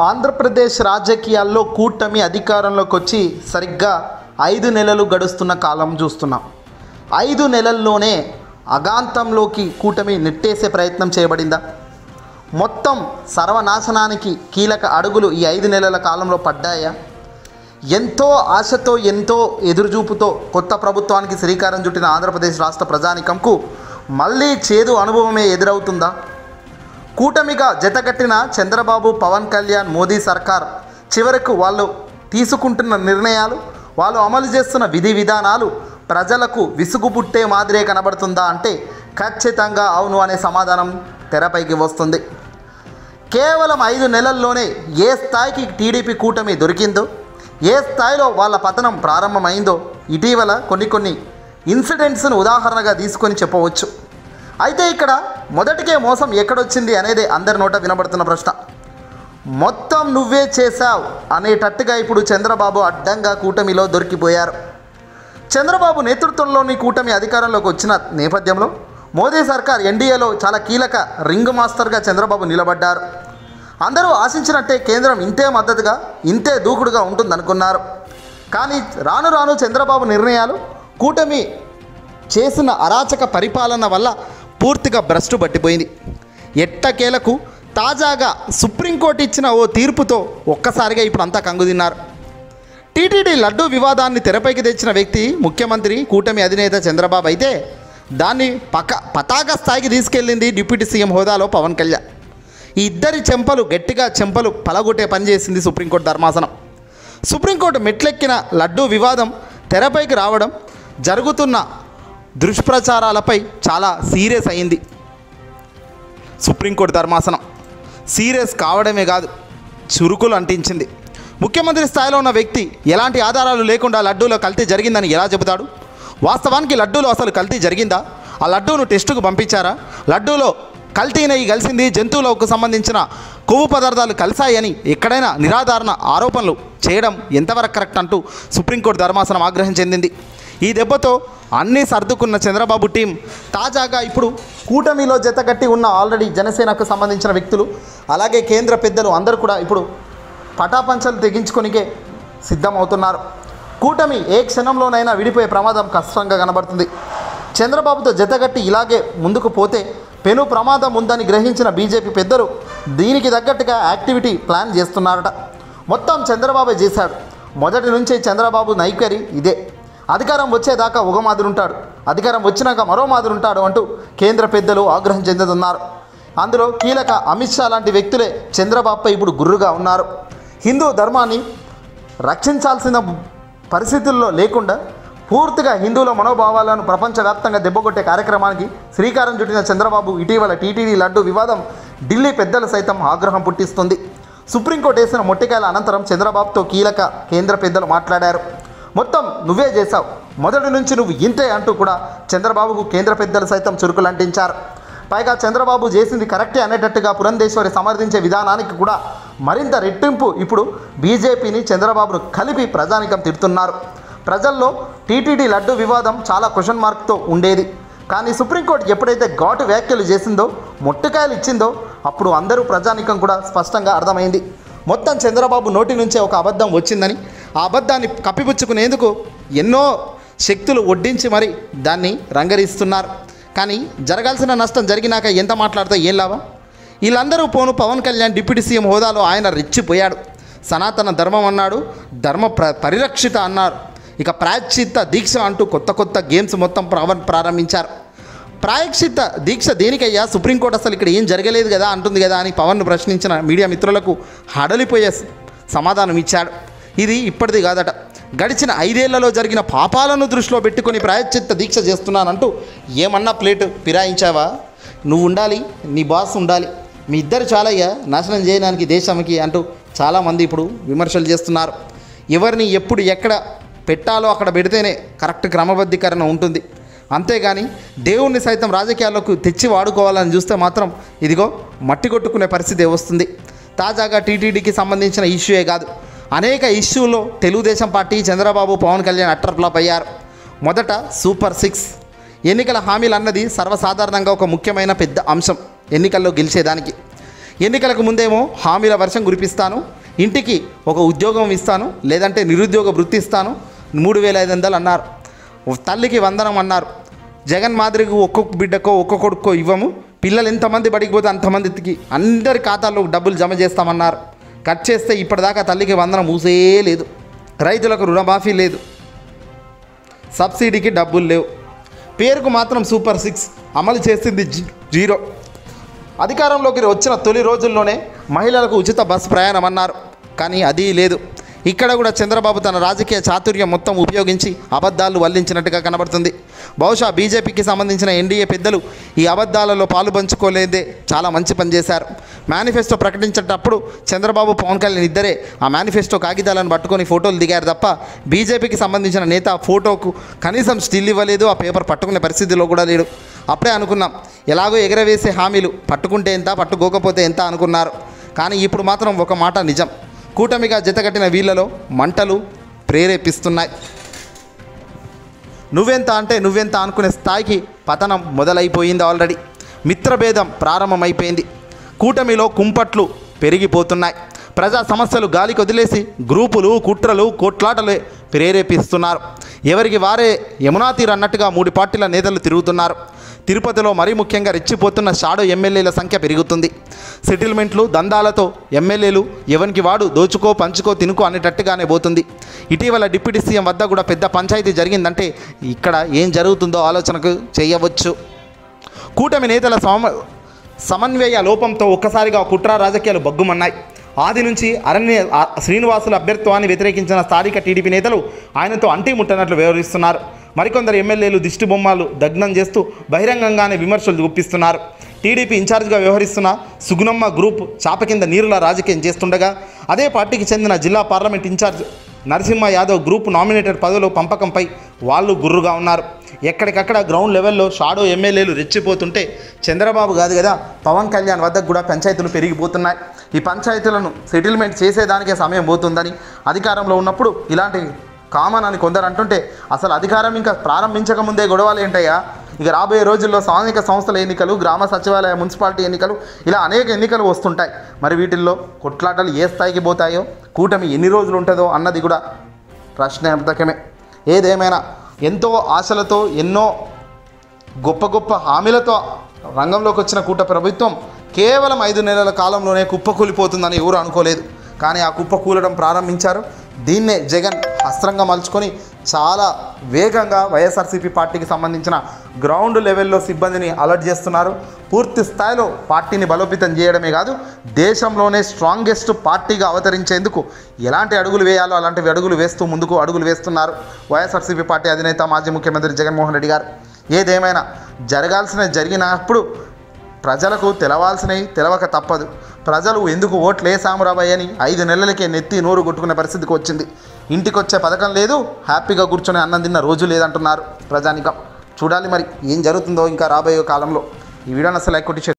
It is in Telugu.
ఆంధ్రప్రదేశ్ రాజకీయాల్లో కూటమి అధికారంలోకి వచ్చి సరిగ్గా 5 నెలలు గడుస్తున్న కాలం చూస్తున్నాం. 5 నెలల్లోనే అగాంతంలోకి కూటమి నెట్టేసే ప్రయత్నం చేయబడిందా? మొత్తం సర్వనాశనానికి కీలక అడుగులు ఈ 5 నెలల కాలంలో పడ్డాయా? ఎంతో ఆశతో ఎంతో ఎదురుచూపుతో కొత్త ప్రభుత్వానికి శ్రీకారం చుట్టిన ఆంధ్రప్రదేశ్ రాష్ట్ర ప్రజానికంకు మళ్ళీ చేదు అనుభవమే ఎదురవుతుందా? కూటమిగా జతకట్టిన చంద్రబాబు, పవన్ కళ్యాణ్, మోదీ సర్కార్ చివరకు వాళ్ళు తీసుకుంటున్న నిర్ణయాలు, వాళ్ళు అమలు చేస్తున్న విధి విధానాలు ప్రజలకు విసుగు పుట్టే మాదిరే కనబడుతుందా అంటే ఖచ్చితంగా అవును అనే సమాధానం తెరపైకి వస్తుంది. కేవలం 5 నెలల్లోనే ఏ స్థాయికి టీడీపీ కూటమి దొరికిందో, ఏ స్థాయిలో వాళ్ళ పతనం ప్రారంభమైందో ఇటీవల కొన్ని ఇన్సిడెంట్స్ను ఉదాహరణగా తీసుకొని చెప్పవచ్చు. అయితే ఇక్కడ మొదటికే మోసం ఎక్కడొచ్చింది అనేది అందరి నోట వినబడుతున్న ప్రశ్న. మొత్తం నువ్వే చేశావు అనేటట్టుగా ఇప్పుడు చంద్రబాబు అడ్డంగా కూటమిలో దొరికిపోయారు. చంద్రబాబు నేతృత్వంలోని కూటమి అధికారంలోకి వచ్చిన నేపథ్యంలో మోదీ సర్కార్ ఎన్డీఏలో చాలా కీలక రింగ్ మాస్టర్గా చంద్రబాబు నిలబడ్డారు. అందరూ ఆశించినట్టే కేంద్రం ఇంతే మద్దతుగా, ఇంతే దూకుడుగా ఉంటుందనుకున్నారు. కానీ రాను రాను చంద్రబాబు నిర్ణయాలు, కూటమి చేసిన అరాచక పరిపాలన వల్ల పూర్తిగా భ్రష్టు పట్టిపోయింది. ఎట్టకేలకు తాజాగా సుప్రీంకోర్టు ఇచ్చిన ఓ తీర్పుతో ఒక్కసారిగా ఇప్పుడు అంతా కంగుతిన్నారు. టీటీడీ లడ్డూ వివాదాన్ని తెరపైకి తెచ్చిన వ్యక్తి ముఖ్యమంత్రి, కూటమి అధినేత చంద్రబాబు అయితే దాన్ని పతాక స్థాయికి తీసుకెళ్ళింది డిప్యూటీ సీఎం హోదాలో పవన్ కళ్యాణ్. ఈ ఇద్దరి చెంపలు పలగొట్టే పనిచేసింది సుప్రీంకోర్టు ధర్మాసనం. సుప్రీంకోర్టు మెట్లెక్కిన లడ్డూ వివాదం తెరపైకి రావడం, జరుగుతున్న దుష్ప్రచారాలపై చాలా సీరియస్ అయింది. సుప్రీంకోర్టు ధర్మాసనం సీరియస్ కావడమే కాదు, చురుకులు అంటించింది. ముఖ్యమంత్రి స్థాయిలో ఉన్న వ్యక్తి ఎలాంటి ఆధారాలు లేకుండా లడ్డూలో కల్తీ జరిగిందని ఎలా చెబుతాడు? వాస్తవానికి లడ్డూలో అసలు కల్తీ జరిగిందా? ఆ లడ్డూను టెస్టుకు పంపించారా? లడ్డూలో కల్తీ నెయ్యి కలిసింది, జంతువులకు సంబంధించిన కొవ్వు పదార్థాలు కలిసాయని ఎక్కడైనా నిరాధారణ ఆరోపణలు చేయడం ఎంతవరకు కరెక్ట్ అంటూ సుప్రీంకోర్టు ధర్మాసనం ఆగ్రహం చెందింది. ఈ దెబ్బతో అన్నీ సర్దుకున్న చంద్రబాబు టీం తాజాగా ఇప్పుడు కూటమిలో జతకట్టి ఉన్న ఆల్రెడీ జనసేనకు సంబంధించిన వ్యక్తులు, అలాగే కేంద్ర పెద్దలు అందరూ కూడా ఇప్పుడు పటాపంచలు తెగించుకొనికే సిద్ధమవుతున్నారు. కూటమి ఏ క్షణంలోనైనా విడిపోయే ప్రమాదం కష్టంగా కనబడుతుంది. చంద్రబాబుతో జతగట్టి ఇలాగే ముందుకు పోతే పెను ప్రమాదం ఉందని గ్రహించిన బీజేపీ పెద్దలు దీనికి తగ్గట్టుగా యాక్టివిటీ ప్లాన్ చేస్తున్నారట. మొత్తం చంద్రబాబే చేశాడు. మొదటి నుంచే చంద్రబాబు నైఖరి ఇదే. అధికారం వచ్చేదాకా ఒక మాదిరుంటాడు, అధికారం వచ్చినాక మరో మాదిరుంటాడు అంటూ కేంద్ర పెద్దలు ఆగ్రహం చెందుతున్నారు. అందులో కీలక అమిత్ షా లాంటి వ్యక్తులే చంద్రబాబుపై ఇప్పుడు గుర్రుగా ఉన్నారు. హిందూ ధర్మాన్ని రక్షించాల్సిన పరిస్థితుల్లో లేకుండా పూర్తిగా హిందువుల మనోభావాలను ప్రపంచవ్యాప్తంగా దెబ్బకొట్టే కార్యక్రమానికి శ్రీకారం చుట్టిన చంద్రబాబు ఇటీవల టీటీడీ లడ్డు వివాదం ఢిల్లీ పెద్దలు సైతం ఆగ్రహం పుట్టిస్తుంది. సుప్రీంకోర్టు వేసిన మొట్టికాయల అనంతరం చంద్రబాబుతో కీలక కేంద్ర పెద్దలు మాట్లాడారు. మొత్తం నువ్వే చేశావు, మొదటి నుంచి నువ్వు ఇంతే అంటూ కూడా చంద్రబాబుకు కేంద్ర పెద్దలు సైతం చురుకులంటించారు. పైగా చంద్రబాబు చేసింది కరెక్టే అనేటట్టుగా పురంధేశ్వరి సమర్థించే విధానానికి కూడా మరింత రెట్టింపు ఇప్పుడు బీజేపీని, చంద్రబాబును కలిపి ప్రజానికం తిడుతున్నారు. ప్రజల్లో టీటీడీ లడ్డు వివాదం చాలా క్వశ్చన్ మార్క్తో ఉండేది. కానీ సుప్రీంకోర్టు ఎప్పుడైతే ఘాటు వ్యాఖ్యలు చేసిందో, మొట్టికాయలు ఇచ్చిందో అప్పుడు అందరూ ప్రజానికం కూడా స్పష్టంగా అర్థమైంది. మొత్తం చంద్రబాబు నోటి నుంచే ఒక అబద్ధం వచ్చిందని, ఆ అబద్ధాన్ని కప్పిపుచ్చుకునేందుకు ఎన్నో శక్తులు ఒడ్డించి మరి దాన్ని రంగరిస్తున్నారు. కానీ జరగాల్సిన నష్టం జరిగినాక ఎంత మాట్లాడితే ఏం లాభం? వీళ్ళందరూ పోను పవన్ కళ్యాణ్ డిప్యూటీ సీఎం హోదాలో ఆయన రెచ్చిపోయాడు. సనాతన ధర్మం అన్నాడు, ధర్మ పరిరక్షిత అన్నారు. ఇక ప్రాయశ్చిత్త దీక్ష అంటూ కొత్త గేమ్స్ మొత్తం ప్రారంభించారు. ప్రాయశ్చిత్త దీక్ష దేనికయ్యా? సుప్రీంకోర్టు అసలు ఇక్కడ ఏం జరగలేదు కదా అంటుంది కదా అని పవన్ను ప్రశ్నించిన మీడియా మిత్రులకు హడలిపోయే సమాధానం ఇచ్చాడు. ఇది ఇప్పటిది కాదట. గడిచిన 5 ఏళ్లలో జరిగిన పాపాలను దృష్టిలో పెట్టుకొని ప్రాయశ్చిత్త దీక్ష చేస్తున్నానంటూ ఏమన్నా ప్లేటు ఫిరాయించావా? నువ్వు ఉండాలి, నీ బాస్ ఉండాలి, మీ ఇద్దరు చాలయ్యా నాశనం చేయడానికి దేశానికి అంటూ చాలామంది ఇప్పుడు విమర్శలు చేస్తున్నారు. ఎవరిని ఎప్పుడు ఎక్కడ పెట్టాలో అక్కడ పెడితేనే కరెక్ట్ క్రమబద్ధీకరణ ఉంటుంది. అంతేగాని దేవుణ్ణి సైతం రాజకీయాల్లోకి తెచ్చి వాడుకోవాలని చూస్తే మాత్రం ఇదిగో మట్టి కొట్టుకునే పరిస్థితి వస్తుంది. తాజాగా టీటీడీకి సంబంధించిన ఇష్యూయే కాదు, అనేక ఇష్యూలో Telugu Desam party, Chandrababu, Pawan Kalyan utter flop అయ్యారు. మొదట సూపర్ 6 ఎన్నికల హామీలు అన్నది సర్వసాధారణంగా ఒక ముఖ్యమైన పెద్ద అంశం ఎన్నికల్లో గెలిచేదానికి. ఎన్నికలకు ముందేమో హామీల వర్షం కురిపిస్తాను, ఇంటికి ఒక ఉద్యోగం ఇస్తాను, లేదంటే నిరుద్యోగ వృత్తి ఇస్తాను, 3500 అన్నారు. తల్లికి వందనం అన్నారు. జగన్ మాదిరిగా ఒక్కొక్క బిడ్డకో ఒక్కొక్క కొడుకో ఇవ్వము, పిల్లలు ఎంతమంది బడికి పోతే అంతమందికి అందరి ఖాతాల్లో డబ్బులు జమ చేస్తామన్నారు. కట్ చేస్తే ఇప్పటిదాకా తల్లికి వందనం ఊసే లేదు, రైతులకు రుణమాఫీ లేదు, సబ్సిడీకి డబ్బులు లేవు, పేరుకు మాత్రం సూపర్ 6 అమలు చేసింది జీరో. అధికారంలోకి వచ్చిన తొలి రోజుల్లోనే మహిళలకు ఉచిత బస్ ప్రయాణం అన్నారు, కానీ అది లేదు. ఇక్కడ కూడా చంద్రబాబు తన రాజకీయ చాతుర్యం మొత్తం ఉపయోగించి అబద్ధాలు వల్లించినట్టుగా కనబడుతుంది. బహుశా బీజేపీకి సంబంధించిన ఎన్డీఏ పెద్దలు ఈ అబద్ధాలలో పాలు పంచుకోలేదే చాలా మంచి పని చేశారు. మేనిఫెస్టో ప్రకటించేటప్పుడు చంద్రబాబు, పవన్ కళ్యాణ్ ఇద్దరే ఆ మేనిఫెస్టో కాగితాలను పట్టుకొని ఫోటోలు దిగారు తప్ప బీజేపీకి సంబంధించిన నేత ఫోటోకు కనీసం స్టిల్ ఇవ్వలేదు, ఆ పేపర్ పట్టుకునే పరిస్థితిలో కూడా లేడు. అప్పుడే అనుకున్నాం, ఎలాగో ఎగరవేసే హామీలు, పట్టుకుంటే ఎంత పట్టుకోకపోతే ఎంత అనుకున్నారు. కానీ ఇప్పుడు మాత్రం ఒక మాట నిజం, కూటమిగా జతకట్టిన వీళ్ళలో మంటలు ప్రేరేపిస్తున్నాయి. నువ్వెంత అంటే నువ్వెంత అనుకునే స్థాయికి పతనం మొదలైపోయింది. ఆల్రెడీ మిత్రభేదం ప్రారంభమైపోయింది. కూటమిలో కుంపట్లు పెరిగిపోతున్నాయి. ప్రజా సమస్యలు గాలికి వదిలేసి గ్రూపులు, కుట్రలు, కొట్లాటలే ప్రేరేపిస్తున్నారు. ఎవరికి వారే యమునా తీర్ అన్నట్టుగా 3 పార్టీల నేతలు తిరుగుతున్నారు. తిరుపతిలో మరీ ముఖ్యంగా రెచ్చిపోతున్న షాడో ఎమ్మెల్యేల సంఖ్య పెరుగుతుంది. సెటిల్మెంట్లు, దందాలతో ఎమ్మెల్యేలు ఎవరికి వాడు దోచుకో, పంచుకో, తినుకో అనేటట్టుగానే పోతుంది. ఇటీవల డిప్యూటీ సీఎం వద్ద కూడా పెద్ద పంచాయతీ జరిగిందంటే ఇక్కడ ఏం జరుగుతుందో ఆలోచనకు చేయవచ్చు. కూటమి నేతల సమన్వయ లోపంతో ఒక్కసారిగా కుట్ర రాజకీయాలు బగ్గుమన్నాయి. ఆది నుంచి అరణ్య శ్రీనివాసుల అభ్యర్థిత్వాన్ని వ్యతిరేకించిన స్థానిక టీడీపీ నేతలు ఆయనతో అంటిముట్టనట్లు వ్యవహరిస్తున్నారు. మరికొందరు ఎమ్మెల్యేలు దిష్టి బొమ్మలు దగ్నం చేస్తూ బహిరంగంగానే విమర్శలు గుప్పిస్తున్నారు. టీడీపీ ఇన్ఛార్జిగా వ్యవహరిస్తున్న సుగుణమ్మ గ్రూప్ చాప కింద నీరుల రాజకీయం చేస్తుండగా, అదే పార్టీకి చెందిన జిల్లా parliament incharge Narasimha Yadav group nominated పదవుల పంపకంపై వాళ్ళు గుర్రుగా ఉన్నారు. ఎక్కడికక్కడ గ్రౌండ్ లెవెల్లో షాడో ఎమ్మెల్యేలు రెచ్చిపోతుంటే చంద్రబాబు కాదు కదా, పవన్ కళ్యాణ్ వద్దకు కూడా పంచాయతీలు పెరిగిపోతున్నాయి. ఈ పంచాయతీలను సెటిల్మెంట్ చేసేదానికే సమయం పోతుందని, అధికారంలో ఉన్నప్పుడు ఇలాంటి కామన్ అని కొందరు అంటుంటే అసలు అధికారం ఇంకా ప్రారంభించకముందే గొడవలు ఏంటయ్యా. ఇక రాబోయే రోజుల్లో స్థానిక సంస్థల ఎన్నికలు, గ్రామ సచివాలయ, మున్సిపాలిటీ ఎన్నికలు, ఇలా అనేక ఎన్నికలు వస్తుంటాయి. మరి వీటిల్లో కొట్లాటలు ఏ స్థాయికి పోతాయో, కూటమి ఎన్ని రోజులు ఉంటుందో అన్నది కూడా ప్రశ్నార్థకమే. ఏదేమైనా ఎంతో ఆశలతో, ఎన్నో గొప్ప గొప్ప హామీలతో రంగంలోకి వచ్చిన ప్రభుత్వం కేవలం 5 నెలల కాలంలోనే కుప్పకూలిపోతుందని ఎవరు అనుకోలేదు. కానీ ఆ కుప్పకూలడం ప్రారంభించారు. దీన్నే జగన్ అస్త్రంగా మలుచుకొని చాలా వేగంగా వైఎస్ఆర్సీపీ పార్టీకి సంబంధించిన గ్రౌండ్ లెవెల్లో సిబ్బందిని అలర్ట్ చేస్తున్నారు. పూర్తి స్థాయిలో పార్టీని బలోపేతం చేయడమే కాదు, దేశంలోనే స్ట్రాంగెస్ట్ పార్టీగా అవతరించేందుకు ఎలాంటి అడుగులు వేయాలో అలాంటివి అడుగులు వేస్తూ ముందుకు అడుగులు వేస్తున్నారు వైఎస్ఆర్సీపీ పార్టీ అధినేత, మాజీ ముఖ్యమంత్రి జగన్మోహన్ రెడ్డి గారు. ఏదేమైనా జరగాల్సినవి జరిగినప్పుడు ప్రజలకు తెలవాల్సినవి తెలవక తప్పదు. ప్రజలు ఎందుకు ఓట్లు వేసామురాబాయ్ అని 5 నెలలకే నెత్తి నోరు కొట్టుకునే పరిస్థితికి వచ్చింది. ఇంటికి వచ్చే పథకం లేదు, హ్యాపీగా కూర్చొని అన్నం తిన్న రోజు లేదంటున్నారు ప్రజానికం. చూడాలి మరి ఏం జరుగుతుందో ఇంకా రాబోయే కాలంలో. ఈ వీడియోని అసలు లైక్ కొట్టి